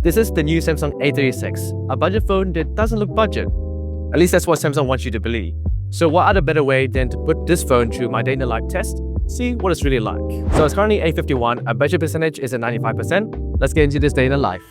This is the new Samsung A36, a budget phone that doesn't look budget. At least that's what Samsung wants you to believe. So what other better way than to put this phone through my day in the life test, see what it's really like. So it's currently A51, our budget percentage is at 95%. Let's get into this day in the life.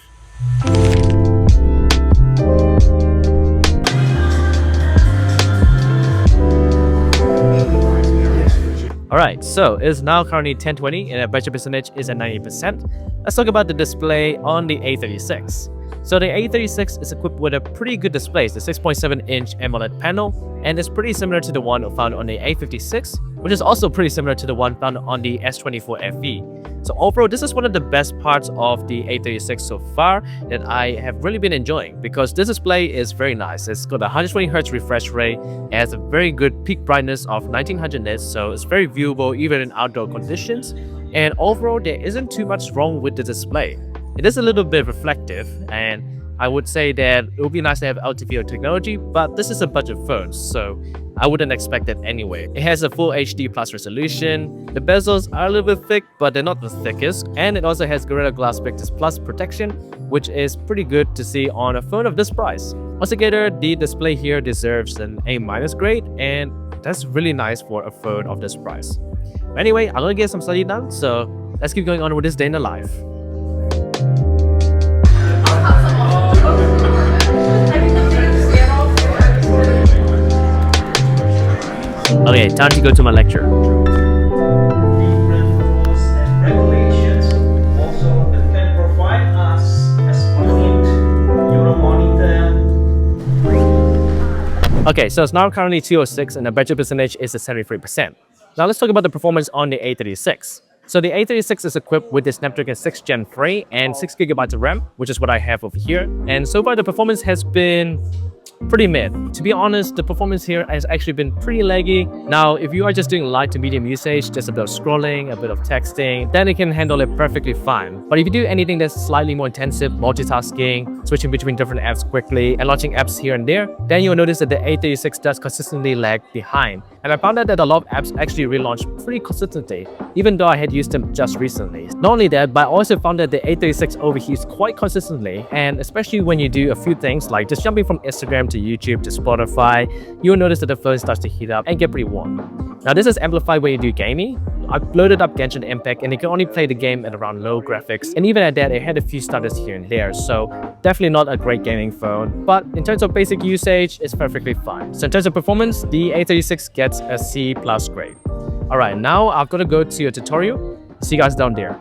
Alright, so it's now currently 10:20 and our budget percentage is at 90%. Let's talk about the display on the A36. So the A36 is equipped with a pretty good display. It's a 6.7-inch AMOLED panel, and it's pretty similar to the one found on the A56, which is also pretty similar to the one found on the S24 FE. So overall, this is one of the best parts of the A36 so far that I have really been enjoying, because this display is very nice. It's got a 120Hz refresh rate, it has a very good peak brightness of 1900 nits, so it's very viewable even in outdoor conditions. And overall, there isn't too much wrong with the display. It is a little bit reflective, and I would say that it would be nice to have LTPO technology, but this is a budget phone, so I wouldn't expect it anyway. It has a full HD plus resolution, the bezels are a little bit thick, but they're not the thickest, and it also has Gorilla Glass Victus Plus protection, which is pretty good to see on a phone of this price. Altogether, the display here deserves an A- grade, and that's really nice for a phone of this price. But anyway, I'm gonna get some study done, so let's keep going on with this day in the life. Okay, time to go to my lecture. Different rules and regulations also that can provide us as point Euromonitor. Okay, so it's now currently 206 and the budget percentage is at 73%. Now let's talk about the performance on the A36. So the A36 is equipped with the Snapdragon 6 Gen 3 and 6GB of RAM, which is what I have over here. And so far the performance has been pretty mid. To be honest, the performance here has actually been pretty laggy. Now, if you are just doing light to medium usage, just a bit of scrolling, a bit of texting, then it can handle it perfectly fine. But if you do anything that's slightly more intensive, multitasking, switching between different apps quickly, and launching apps here and there, then you'll notice that the A36 does consistently lag behind. And I found out that a lot of apps actually relaunch pretty consistently, even though I had used them just recently. Not only that, but I also found that the A36 overheats quite consistently, and especially when you do a few things like just jumping from Instagram to YouTube to Spotify, you'll notice that the phone starts to heat up and get pretty warm. Now this is amplified when you do gaming. I've loaded up Genshin Impact and it can only play the game at around low graphics, and even at that it had a few stutters here and there, so definitely not a great gaming phone, but in terms of basic usage it's perfectly fine. So in terms of performance, the A36 gets a C+ grade. Alright, now I've got to go to a tutorial. See you guys down there.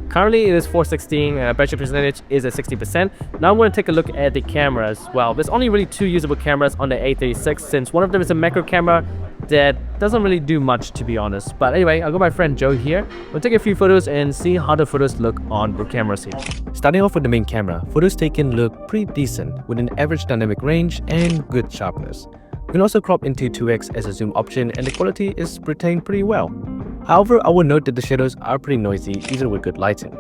Currently it is 416 and our battery percentage is at 60%. Now I'm going to take a look at the cameras. Well, there's only really two usable cameras on the A36, since one of them is a macro camera that doesn't really do much, to be honest. But anyway, I've got my friend Joe here. We'll take a few photos and see how the photos look on both cameras here. Starting off with the main camera, photos taken look pretty decent with an average dynamic range and good sharpness. You can also crop into 2x as a zoom option and the quality is retained pretty well. However, I will note that the shadows are pretty noisy even with good lighting.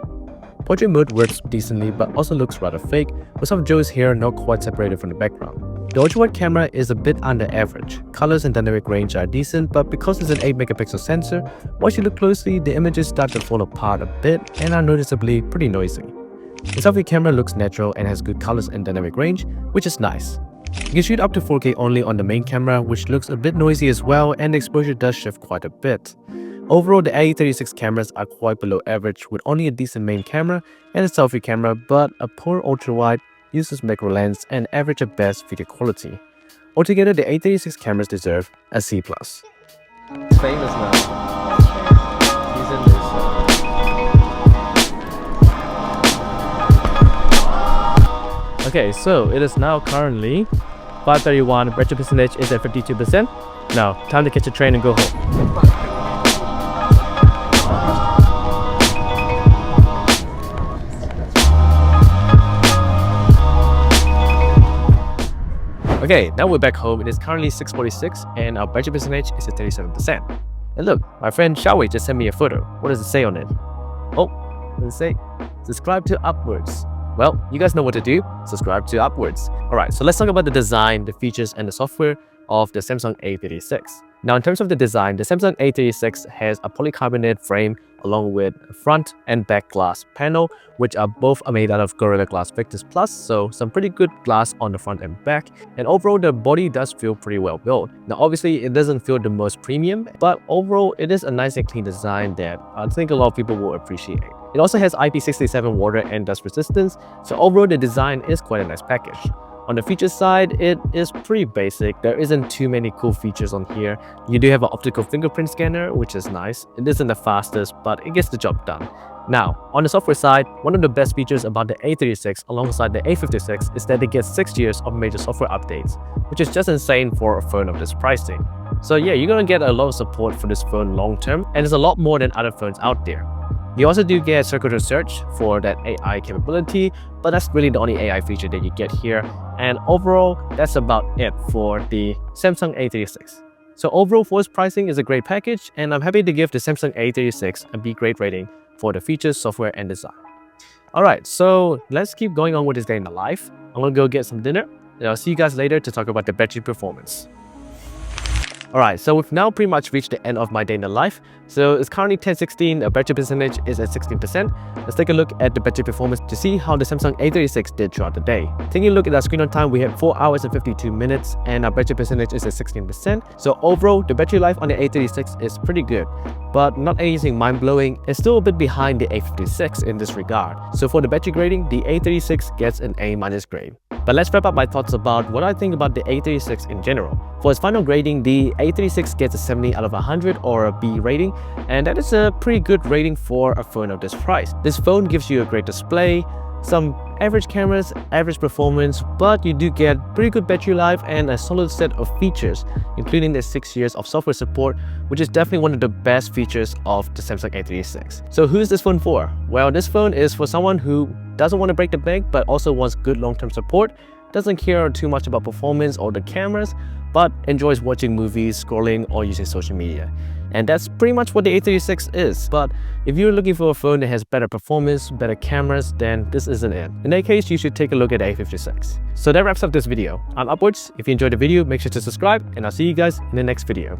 Portrait mode works decently but also looks rather fake, with some of Joe's hair not quite separated from the background. The ultra-wide camera is a bit under average. Colors and dynamic range are decent, but because it's an 8-megapixel sensor, once you look closely, the images start to fall apart a bit and are noticeably pretty noisy. The selfie camera looks natural and has good colors and dynamic range, which is nice. You can shoot up to 4K only on the main camera, which looks a bit noisy as well, and the exposure does shift quite a bit. Overall, the A36 cameras are quite below average with only a decent main camera and a selfie camera, but a poor ultra-wide, useless macro lens, and average at best video quality. Altogether, the A36 cameras deserve a C+. Famous now. He's in this. Okay, so it is now currently 5:31, battery percentage is at 52%. Now, time to catch a train and go home. Okay, now we're back home. It is currently 6:46 and our budget percentage is at 37%. And look, my friend Xiaowei just sent me a photo. What does it say on it? Oh, what does it say? Subscribe to Upwards. Well, you guys know what to do. Subscribe to Upwards. Alright, so let's talk about the design, the features, and the software of the Samsung A36. Now, in terms of the design, the Samsung A36 has a polycarbonate frame along with a front and back glass panel, which are both made out of Gorilla Glass Victus Plus, so some pretty good glass on the front and back. And overall, the body does feel pretty well built. Now, obviously, it doesn't feel the most premium, but overall, it is a nice and clean design that I think a lot of people will appreciate. It also has IP67 water and dust resistance, so overall, the design is quite a nice package. On the feature side, it is pretty basic. There isn't too many cool features on here. You do have an optical fingerprint scanner, which is nice. It isn't the fastest, but it gets the job done. Now, on the software side, one of the best features about the A36 alongside the A56 is that it gets 6 years of major software updates, which is just insane for a phone of this pricing. So yeah, you're gonna get a lot of support for this phone long term, and it's a lot more than other phones out there. You also do get circular search for that AI capability, but that's really the only AI feature that you get here. And overall, that's about it for the Samsung A36. So overall, for its pricing is a great package, and I'm happy to give the Samsung A36 a B grade rating for the features, software, and design. Alright, so let's keep going on with this day in the life. I'm gonna go get some dinner, and I'll see you guys later to talk about the battery performance. Alright, so we've now pretty much reached the end of my day in the life. So it's currently 10:16, the battery percentage is at 16%. Let's take a look at the battery performance to see how the Samsung A36 did throughout the day. Taking a look at our screen on time, we had 4 hours and 52 minutes and our battery percentage is at 16%. So overall, the battery life on the A36 is pretty good, but not anything mind-blowing. It's still a bit behind the A56 in this regard. So for the battery grading, the A36 gets an A- grade. But let's wrap up my thoughts about what I think about the A36 in general. For its final grading, the A36 gets a 70 out of 100 or a B rating, and that is a pretty good rating for a phone of this price. This phone gives you a great display, some average cameras, average performance, but you do get pretty good battery life and a solid set of features, including the 6 years of software support, which is definitely one of the best features of the Samsung A36. So who is this phone for? Well, this phone is for someone who doesn't want to break the bank but also wants good long-term support, doesn't care too much about performance or the cameras, but enjoys watching movies, scrolling, or using social media. And that's pretty much what the A36 is. But if you're looking for a phone that has better performance, better cameras, then this isn't it. In that case, you should take a look at the A56. So that wraps up this video. I'm Upwards. If you enjoyed the video, make sure to subscribe, and I'll see you guys in the next video.